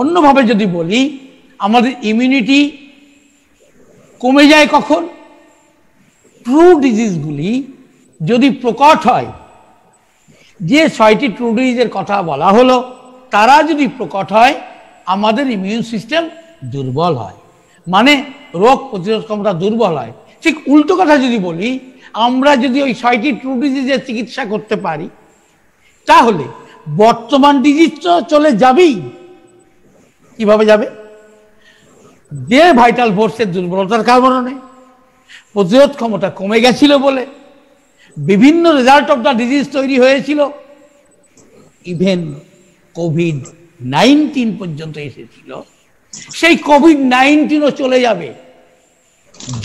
অন্যভাবে যদি বলি, আমাদের ইমিউনিটি কমে যায় কখন? ট্রু ডিজিজগুলি যদি প্রকট হয়, যে 6টি ট্রু ডিজিজের কথা বলা হলো, তারা যদি প্রকট হয়, আমাদের ইমিউন সিস্টেম দুর্বল হয়, মানে রোগ প্রতিরোধ ক্ষমতা দুর্বল হয়। ঠিক উল্টো কথা যদি বলি, আমরা যদি ওই 6টি ট্রু ডিজিজের চিকিৎসা করতে পারি, তাহলে বর্তমান ডিজিজ তো চলে যাবেই। কিভাবে যাবে? যে ভাইটাল ফোর্সের দুর্বলতার কারণে, প্রতিরোধ ক্ষমতা কমে গেছিল বলে বিভিন্ন রেজাল্ট অফ দ্য ডিজিজ তৈরি হয়েছিল, ইভেন কোভিড-19 পর্যন্ত এসেছিল, সেই কোভিড-19ও চলে যাবে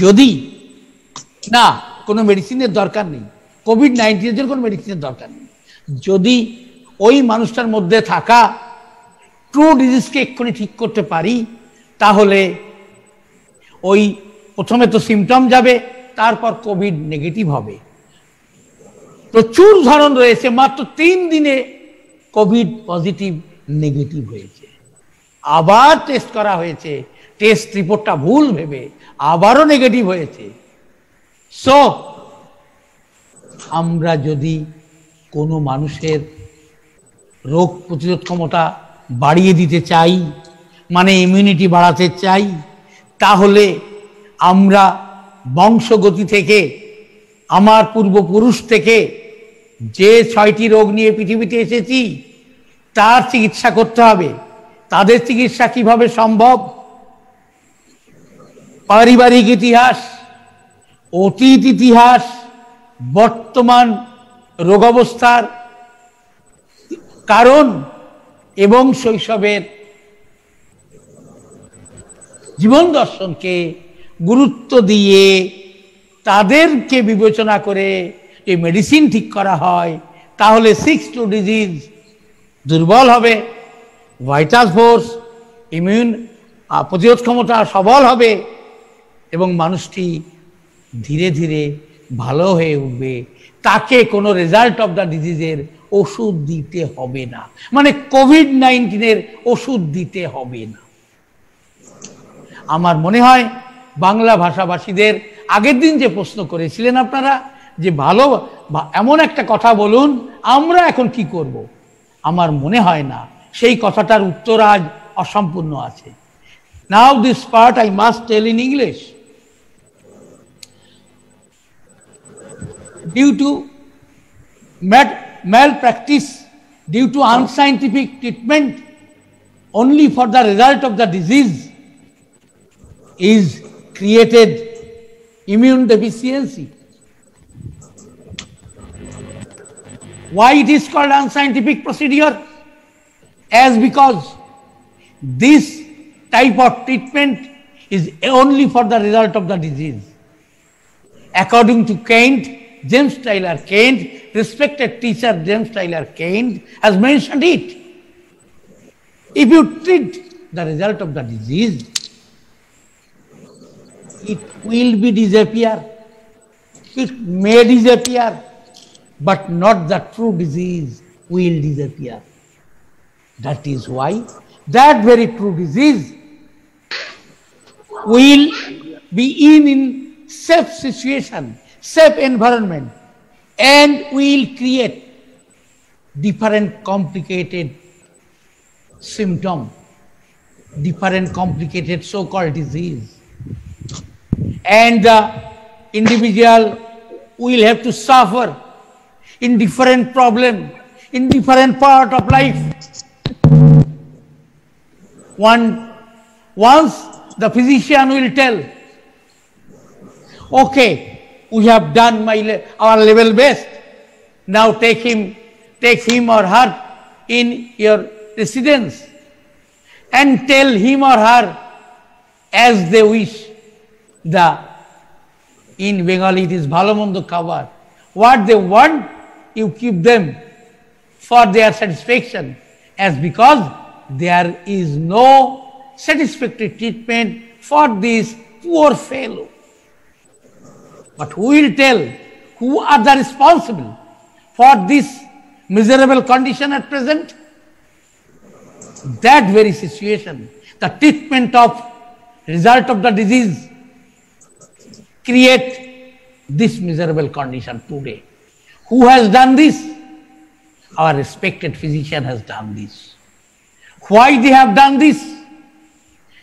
যদি না কোনো মেডিসিনের দরকার নেই। কোভিড-19 এর কোনো মেডিসিনের দরকার নেই, যদি ওই মানুষটার মধ্যে থাকা ট্রু ডিজিজকে এক্ষুনি ঠিক করতে পারি, তাহলে ওই প্রথমে তো সিমটম যাবে, তারপর কোভিড নেগেটিভ হবে। প্রচুর ধরন রয়েছে, মাত্র 3 দিনে কোভিড পজিটিভ নেগেটিভ হয়েছে, আবার টেস্ট করা হয়েছে, টেস্ট রিপোর্টটা ভুল ভেবে আবারও নেগেটিভ হয়েছে। সো আমরা যদি কোনো মানুষের রোগ প্রতিরোধ ক্ষমতা বাড়িয়ে দিতে চাই, মানে ইমিউনিটি বাড়াতে চাই, তাহলে আমরা বংশগতি থেকে, আমার পূর্বপুরুষ থেকে যে 6টি রোগ নিয়ে পৃথিবীতে এসেছি, তার চিকিৎসা করতে হবে। তাদের চিকিৎসা কিভাবে সম্ভব? পারিবারিক ইতিহাস, অতীত ইতিহাস, বর্তমান রোগাবস্থার কারণ এবং শৈশবের জীবন দর্শনকে গুরুত্ব দিয়ে তাদেরকে বিবেচনা করে এই মেডিসিন ঠিক করা হয়, তাহলে 6 ট্রু ডিজিজ দুর্বল হবে, ভাইটাল ফোর্স, ইমিউন প্রতিরোধ ক্ষমতা সবল হবে এবং মানুষটি ধীরে ধীরে ভালো হয়ে উঠবে। তাকে কোনো রেজাল্ট অফ দ্য ডিজিজের ওষুধ দিতে হবে না, মানে কোভিড-19 ওষুধ দিতে হবে না। আমার মনে হয় বাংলা ভাষাভাষীদের আগের দিন যে প্রশ্ন করেছিলেন আপনারা, যে ভালো এমন একটা কথা বলুন, আমরা এখন কি করব, আমার মনে হয় না সেই কথাটার উত্তর আজ অসম্পূর্ণ আছে। Now this part I must tell in English. Due to malpractice, due to unscientific treatment only for the result of the disease, is created immune deficiency. Why it is called unscientific procedure? As because this type of treatment is only for the result of the disease. According to Keynes, James Taylor Keynes, respected teacher James Taylor Keynes has mentioned it. If you treat the result of the disease, it will be disappear. It may disappear, but not the true disease will disappear. That is why that very true disease will be in safe situation, safe environment, and will create different complicated symptom, different complicated so-called disease. And the individual will have to suffer in different problem, in different part of life. Once the physician will tell, okay, we have done our level best, now take him or her in your residence and tell him or her as they wish. In Bengali it is bhalo mondo khabar. What they want, you keep them for their satisfaction, as because there is no satisfactory treatment for this poor fellow. But who will tell who are the responsible for this miserable condition at present? that very situation, the treatment of result of the disease create this miserable condition today. Who has done this? Our respected physician has done this. Why they have done this?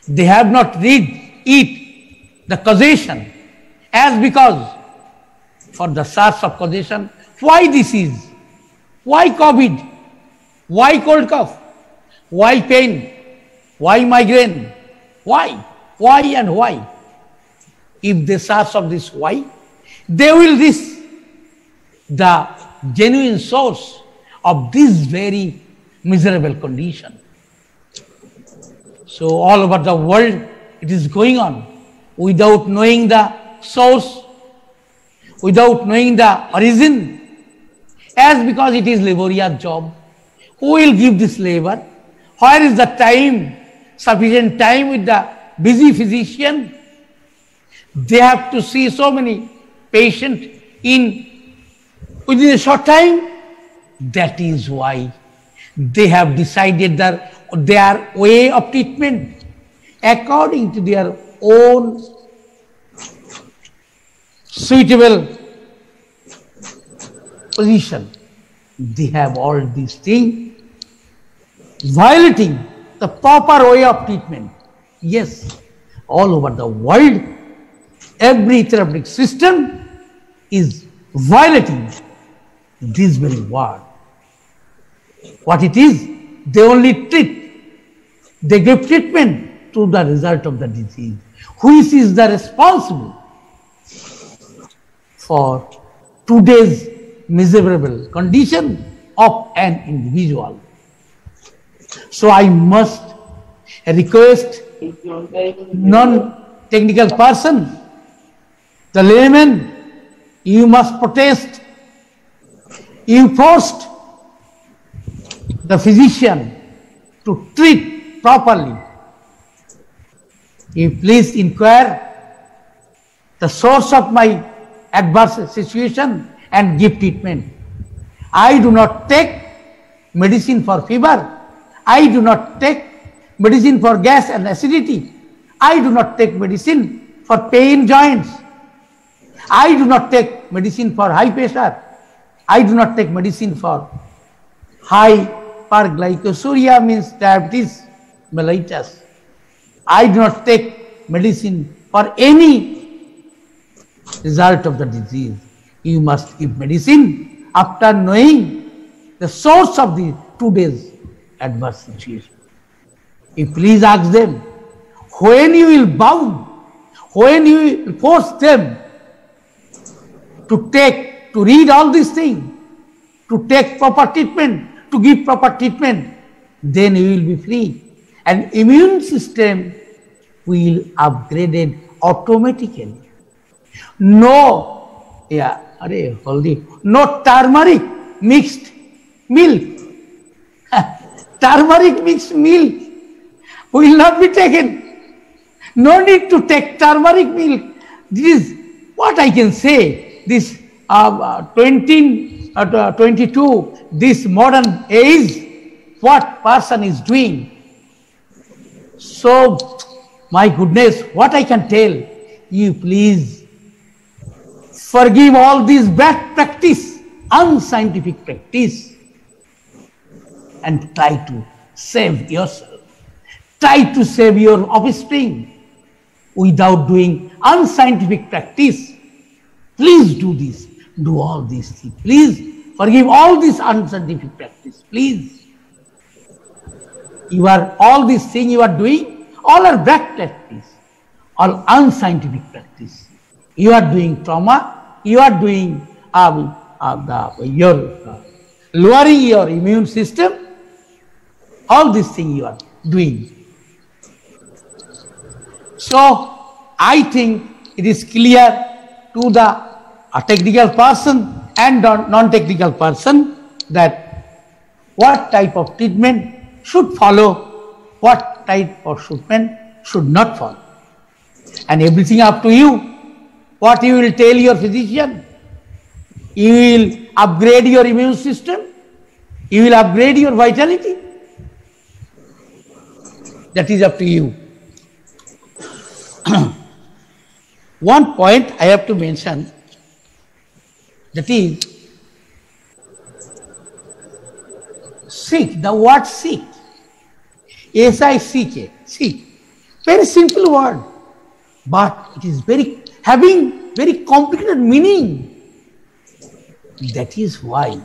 They have not read it, the causation, as because for the source of causation, why this is, why COVID, why cold cough, why pain, why migraine, why and why. If they search of this why, they will reach the genuine source of this very miserable condition. So all over the world it is going on without knowing the source, without knowing the origin, as because it is laborious job. Who will give this labor? Where is the time, sufficient time with the busy physician? They have to see so many patients within a short time. That is why they have decided their way of treatment according to their own suitable position. They have all these things violating the proper way of treatment. Yes, all over the world, every therapeutic system is violating this very word. What it is, they only treat, they give treatment to the result of the disease. Which is the responsible for today's miserable condition of an individual. So I must request non-technical person, the layman, you must protest. You forced the physician to treat properly. You please inquire the source of my adverse situation and give treatment. I do not take medicine for fever. I do not take medicine for gas and acidity. I do not take medicine for pain joints. I do not take medicine for high pressure. I do not take medicine for hyperglycosuria, means diabetes mellitus. I do not take medicine for any result of the disease. You must give medicine after knowing the source of the today's adverse situation. You please ask them, when you will bound, when you will force them to read all these things, to take proper treatment, to give proper treatment, then you will be free. And immune system will upgraded automatically. No turmeric mixed milk. Turmeric mixed milk will not be taken. No need to take turmeric milk. This is what I can say. This 22, this modern age, what person is doing. So, my goodness, what I can tell you, please forgive all this bad practice, unscientific practice, and try to save yourself. Try to save your offspring without doing unscientific practice. Please do this. Do all these things. Please forgive all this unscientific practice. Please. All these things you are doing, all are bad practice, all unscientific practice. You are doing trauma, you are doing lowering your immune system, all these things you are doing. So, I think it is clear to the technical person and non-technical person that what type of treatment should follow, what type of treatment should not follow. And everything up to you. What you will tell your physician? You will upgrade your immune system? You will upgrade your vitality? That is up to you. One point I have to mention, that is sick. The word sick, S-I-C-K, sick. Very simple word, but it is having very complicated meaning. That is why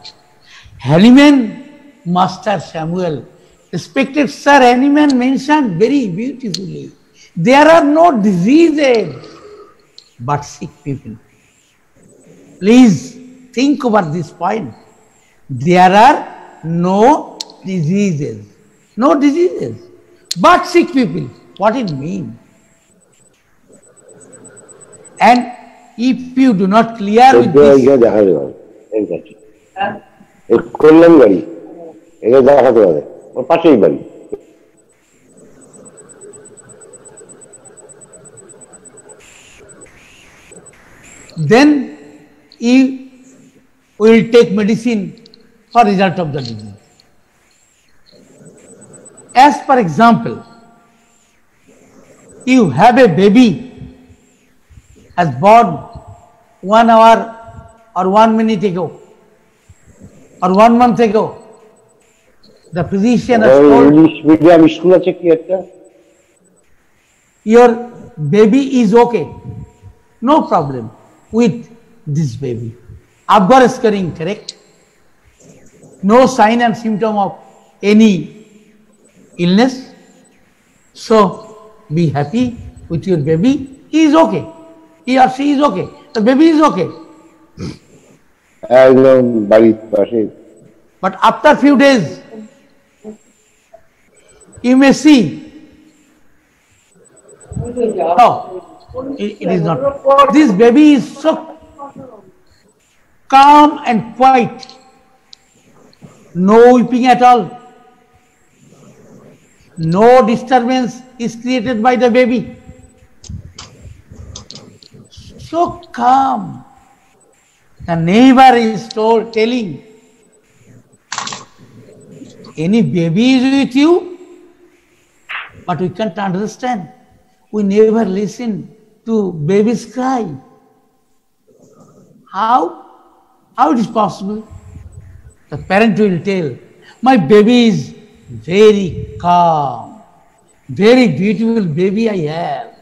Hahnemann, Master Samuel, respected Sir Hahnemann mentioned very beautifully, there are no diseases but sick people. Please think about this point. There are no diseases, but sick people. What it means? And if you do not clear with this, then you will take medicine for result of the disease. As per example, you have a baby has born 1 hour or 1 minute ago or 1 month ago. The physician has told your baby is okay, no problem with this baby. Abgar scarring, correct? No sign and symptom of any illness. So be happy with your baby. He is okay. He or she is okay. The baby is okay. But after few days, you may see, no, it is not. This baby is so calm and quiet. No weeping at all. No disturbance is created by the baby. So calm. The neighbor is telling, any baby is with you, but we can't understand. We never listen to baby's cry. How? How it is possible? The parent will tell, my baby is very calm, very beautiful baby I have.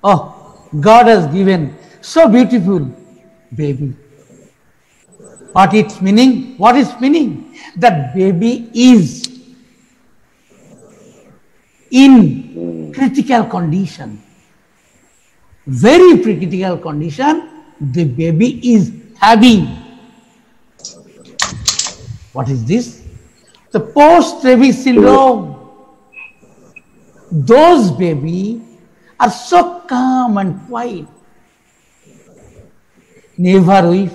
Oh, God has given so beautiful baby. What its meaning? What is meaning? That baby is in critical condition, very critical condition. The baby is having. What is this? The post-rabies syndrome. Those babies are so calm and quiet. Never weep.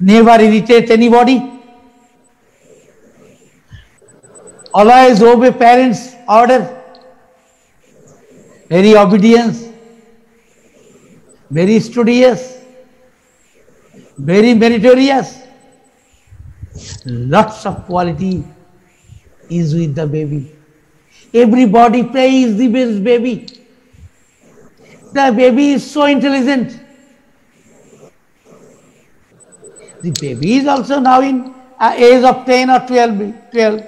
Never irritate anybody. Always obey parents' order. Very obedience. Very studious. Very meritorious. Lots of quality is with the baby. Everybody praise the baby. The baby is so intelligent. The baby is also now in age of 10 or 12.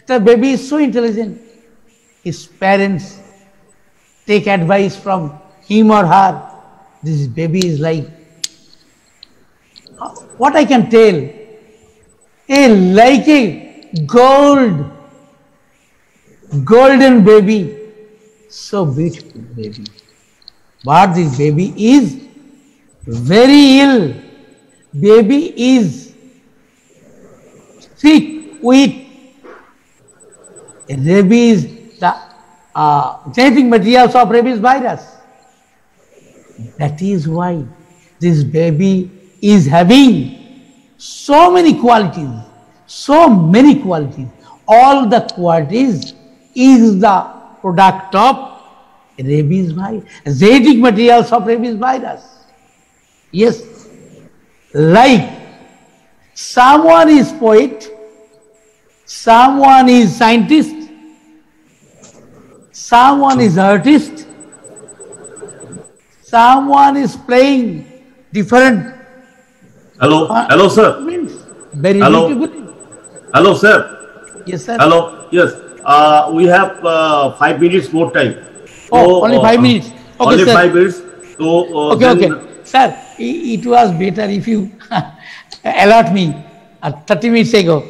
The baby is so intelligent. His parents take advice from him or her. This baby is like, what I can tell, like a golden baby, so beautiful baby. But this baby is very ill. Baby is sick with rabies, the genetic materials of rabies virus. That is why this baby is having so many qualities. All the qualities is the product of rabies virus, genetic materials of rabies virus. Yes, like someone is poet, someone is scientist, someone is artist, someone is playing different. Hello, sir. Means very Hello. beautiful. Hello, sir. Yes, sir. Hello. Yes. We have 5 minutes more time. Oh, only 5 minutes. Okay, only sir. 5 minutes. So Okay. Sir, it was better if you allot me 30 minutes ago.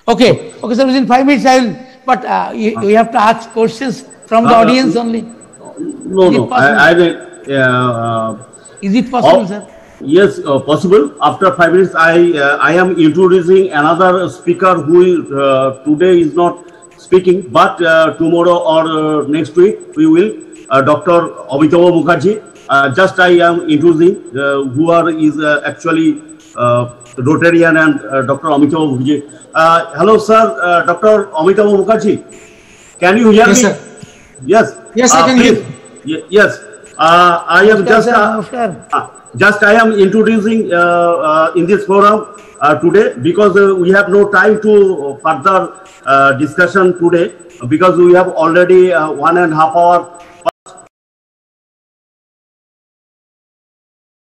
Okay, sir, within 5 minutes I will, but you have to ask questions from the audience only. No. I will. Is it possible, sir? Yes, possible. After 5 minutes, I am introducing another speaker who today is not speaking, but tomorrow or next week we will. Dr. Amitava Mukherjee. Just I am introducing who is actually Rotarian and Dr. Amitava Mukherjee. Hello, sir. Dr. Amitava Mukherjee. Can you hear me? Sir. Yes. Yes, I can hear. Yes. I am just I am introducing in this forum today because we have no time to further discussion today because we have already 1.5 hours